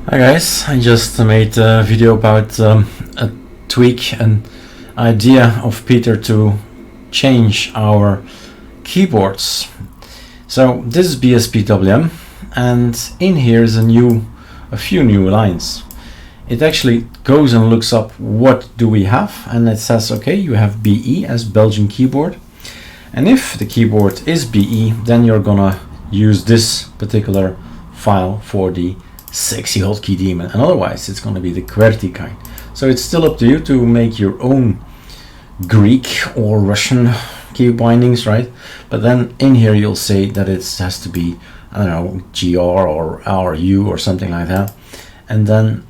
Hi guys, I just made a video about a tweak, an idea of Peter to change our keyboards. So this is BSP-TWM, and in here is a few new lines. It actually goes and looks up what do we have, and it says okay, you have BE as Belgian keyboard, and if the keyboard is BE, then you're gonna use this particular file for the sexy hotkey daemon, and otherwise it's going to be the QWERTY kind. So it's still up to you to make your own Greek or Russian key bindings, right? But then in here you'll say that it has to be, I don't know, GR or RU or something like that, and then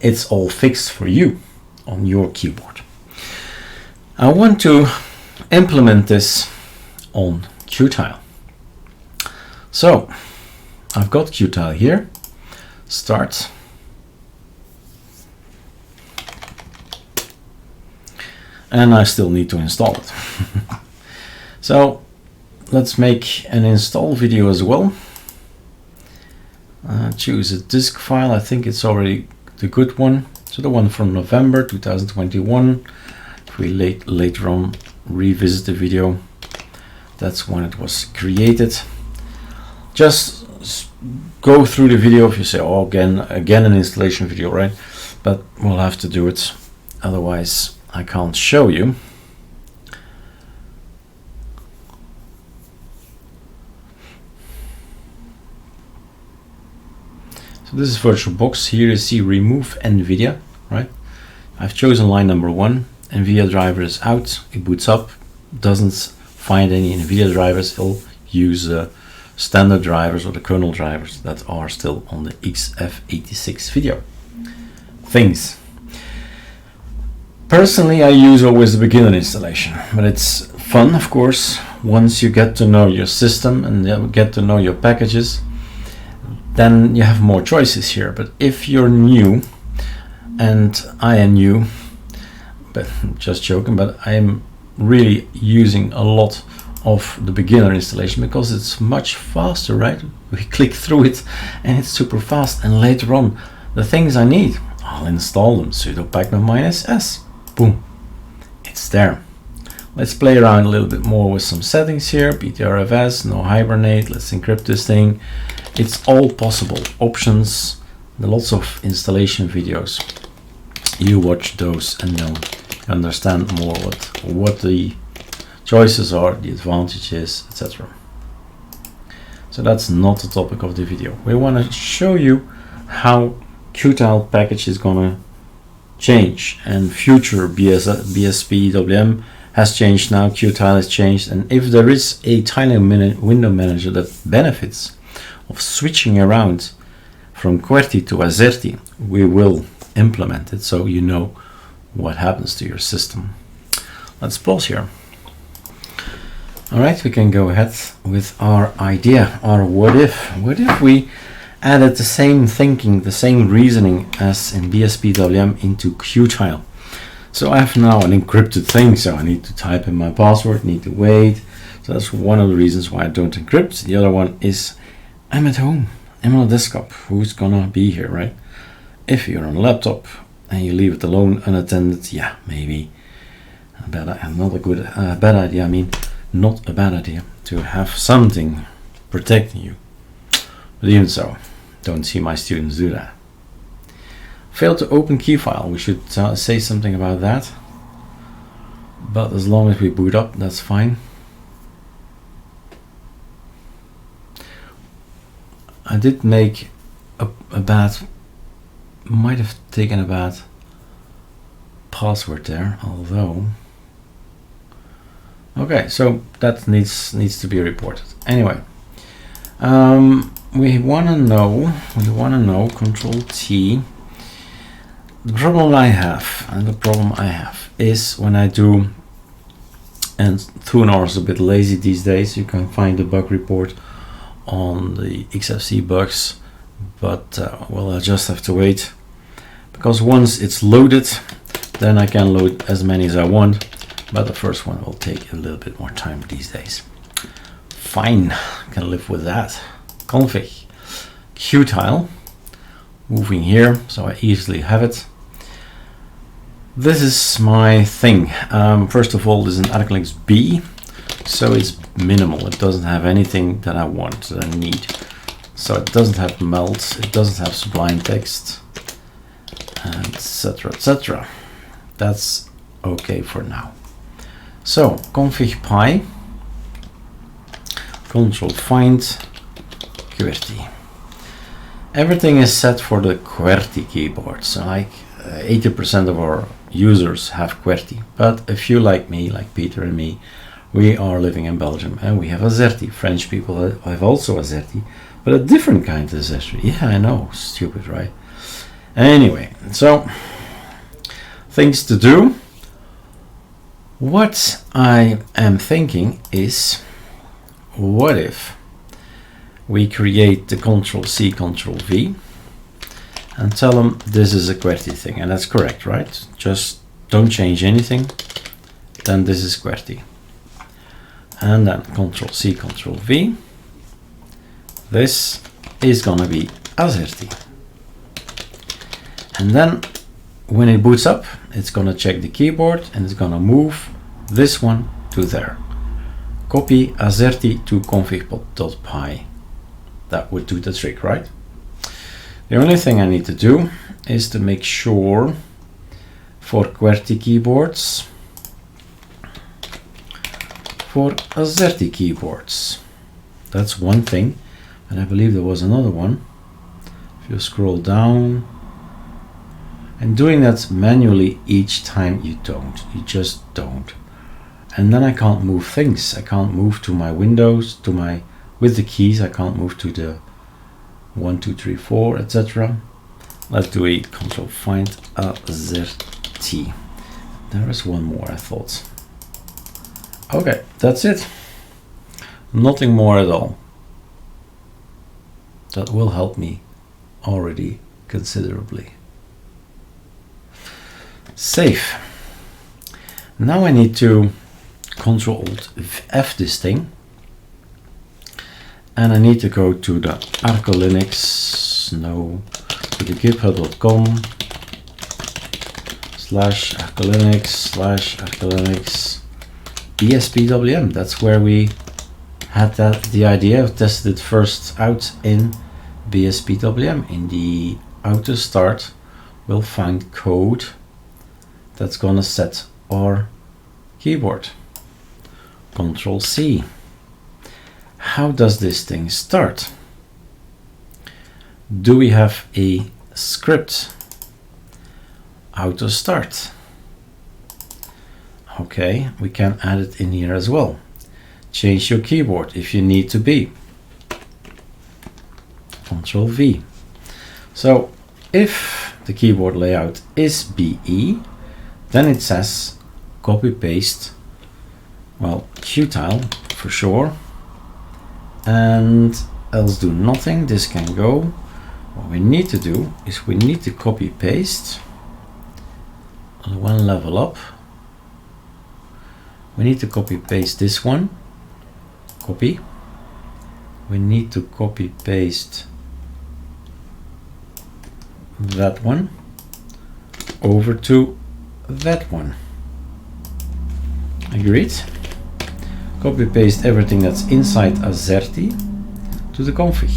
it's all fixed for you on your keyboard. I want to implement this on Qtile. So I've got Qtile here. Start. And I still need to install it. So let's make an install video as well. Choose a disk file. I think it's already the good one. So the one from November 2021. If we later on revisit the video, that's when it was created. Just go through the video if you say, oh, again an installation video, right? But we'll have to do it, otherwise I can't show you. So this is VirtualBox. Here you see remove NVIDIA, right? I've chosen line number 1. NVIDIA driver is out. It boots up, doesn't find any NVIDIA drivers. It'll use standard drivers or the kernel drivers that are still on the XF86 video things. Personally, I use always the beginner installation, but it's fun, of course, once you get to know your system and get to know your packages, then you have more choices here. But if you're new, and I am new, but just joking, but I'm really using a lot of the beginner installation because it's much faster, right? We click through it and it's super fast, and later on the things I need, I'll install them. Sudo pacman -s, boom, it's there. Let's play around a little bit more with some settings here. PTRFS, no hibernate, let's encrypt this thing. It's all possible options, lots of installation videos. You watch those and then understand more what the choices are, the advantages, etc. So that's not the topic of the video. We want to show you how Qtile package is gonna change, and future BSP-TWM has changed now, Qtile has changed, and if there is a tiny window manager that benefits of switching around from QWERTY to azerty, we will implement it so you know what happens to your system. Let's pause here. All right, we can go ahead with our idea, our what if. What if we added the same thinking, the same reasoning as in BSP-TWM into Qtile? So I have now an encrypted thing, so I need to type in my password, need to wait. So that's one of the reasons why I don't encrypt. The other one is I'm at home, I'm on a desktop. Who's gonna be here, right? If you're on a laptop and you leave it alone unattended, yeah, maybe not a bad idea to have something protecting you. But even so, don't see my students do that. Failed to open key file. We should say something about that. But as long as we boot up, that's fine. I did make a bad, might have taken a bad password there, although. Okay, so that needs to be reported. Anyway, we want to know Control T. The problem I have is when I do, and Thunar is a bit lazy these days. You can find the bug report on the XFC bugs, but well, I just have to wait, because once it's loaded, then I can load as many as I want. But the first one will take a little bit more time these days. Fine, can live with that. Config Qtile moving here so I easily have it. This is my thing. First of all, this is an ArcoLinux B, so it's minimal. It doesn't have anything that I want, that I need. So it doesn't have melt, it doesn't have sublime text, etc, etc. That's okay for now. So ConfigPi, Control find QWERTY. Everything is set for the QWERTY keyboard. So like 80% of our users have QWERTY, but a few like me, like Peter and me, we are living in Belgium and we have azerty. French people have also azerty, but a different kind of azerty. Yeah, I know, stupid, right? Anyway, so things to do. What I am thinking is, what if we create the Ctrl-C, Ctrl-V and tell them this is a QWERTY thing, and that's correct, right? Just don't change anything, then this is QWERTY. And then Ctrl-C, Ctrl-V. This is gonna be azerty. And then when it boots up, it's gonna check the keyboard and it's gonna move this one to there. Copy azerty to config.py. That would do the trick, right? The only thing I need to do is to make sure for QWERTY keyboards, for azerty keyboards. That's one thing, and I believe there was another one. If you scroll down, and doing that manually each time you just don't. And then I can't move things. I can't move to my windows, with the keys. I can't move to the 1, 2, 3, 4, etc. Let's do a control find azerty. There is one more, I thought. Okay, that's it. Nothing more at all. That will help me already considerably. Save. Now I need to ControlAltF this thing, and I need to go to the ArcoLinux, to the github.com/ArcoLinux/ArcoLinux BSPWM. That's where we had the idea of tested it first out in BSPWM. In the auto start, we'll find code that's gonna set our keyboard. Control-C. How does this thing start? Do we have a script? Auto start. Okay, we can add it in here as well. Change your keyboard if you need to be. Control-V. So if the keyboard layout is BE, then it says copy paste, well, Qtile for sure, and else do nothing. This can go. What we need to do is we need to copy paste one level up. We need to copy paste this one. Copy. We need to copy paste that one over to that one. Agreed. Copy paste everything that's inside azerty to the config.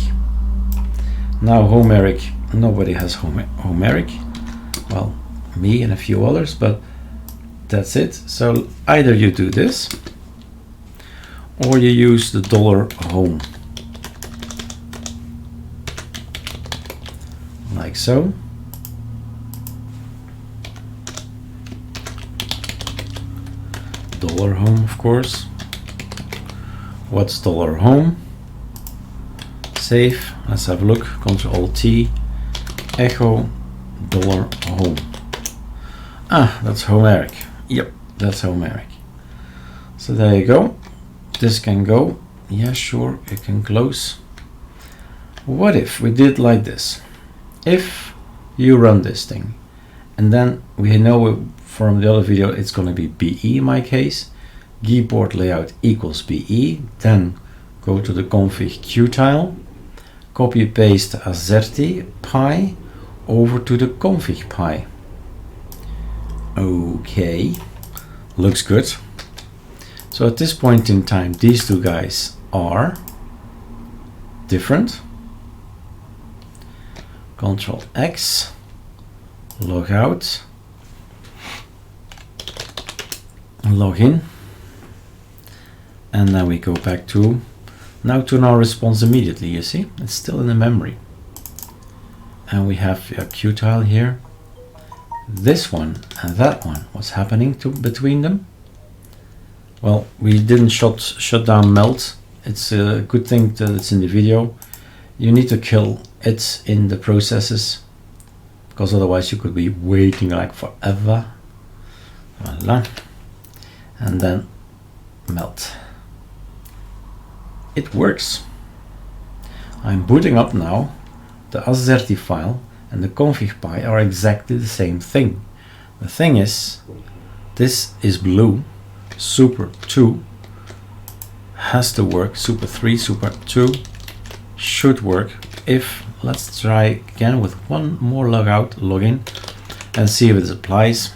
Now Homeric, nobody has Homeric. Well, me and a few others, but that's it. So either you do this or you use the $home like so. $home, of course. What's $home? Save. Let's have a look. Ctrl-Alt-T, echo $home. Ah, that's Homeric. Yep, that's Homeric. So there you go. This can go. Yeah, sure, it can close. What if we did like this? If you run this thing, and then we know from the other video it's going to be BE in my case, keyboard layout equals BE, then go to the config Qtile, copy paste azerty pi over to the ConfigPi. Okay, looks good. So at this point in time, these two guys are different. Control X, log out, log in, and then we go back to now response immediately. You see, it's still in the memory, and we have a Qtile here. This one and that one. What's happening between them? Well, we didn't shut down melt. It's a good thing that it's in the video. You need to kill it in the processes, because otherwise you could be waiting like forever. Voila. And then melt. It works. I'm booting up now. The azerty file and the ConfigPi are exactly the same thing. The thing is, this is blue. Super 2 has to work. Super 3, Super 2 should work. If, let's try again with one more logout, login, and see if it applies.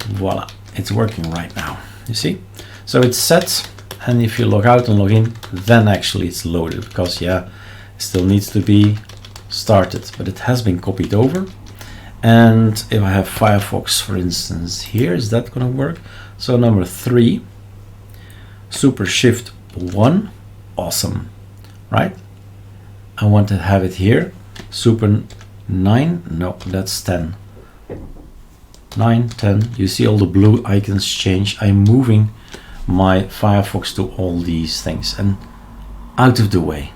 Voila, it's working right now. You see? So it's set, and if you log out and log in, then actually it's loaded, because yeah, it still needs to be started, but it has been copied over. And if I have Firefox, for instance, here, is that going to work? So number 3, Super Shift 1, awesome, right? I want to have it here, Super 9, no, that's 10. 9, 10, you see all the blue icons change. I'm moving my Firefox to all these things and out of the way.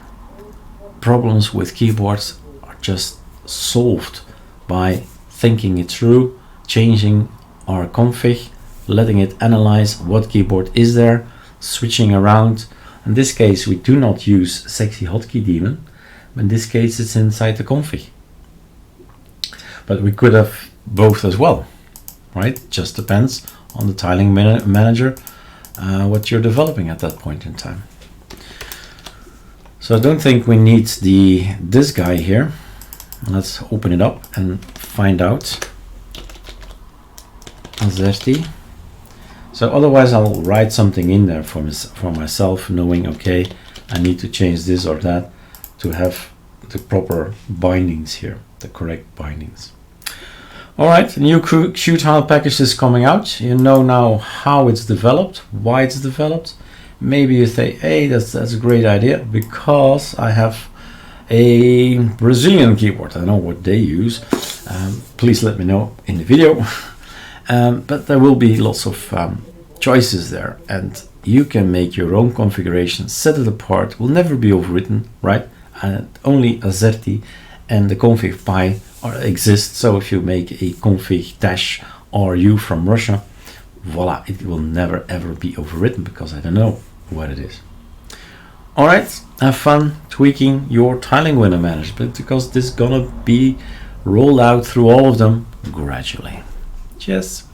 Problems with keyboards are just solved by thinking it through, changing our config, letting it analyze what keyboard is there, switching around. In this case, we do not use sexy hotkey daemon. In this case, it's inside the config. But we could have both as well, right? Just depends on the tiling manager, what you're developing at that point in time. So I don't think we need this guy here. Let's open it up and find out. Azerty. So otherwise I'll write something in there for myself, knowing, okay, I need to change this or that to have the proper bindings here, the correct bindings. All right, new Qtile package is coming out. You know now how it's developed, why it's developed. Maybe you say, hey, that's a great idea, because I have a Brazilian keyboard. I know what they use. Please let me know in the video. But there will be lots of choices there, and you can make your own configuration, set it apart, will never be overwritten, right? And only azerty and the ConfigPi exist. So if you make a config-ru from Russia, voila, it will never ever be overwritten, because I don't know what it is. All right, have fun tweaking your tiling window management, because this is gonna be rolled out through all of them gradually. Cheers.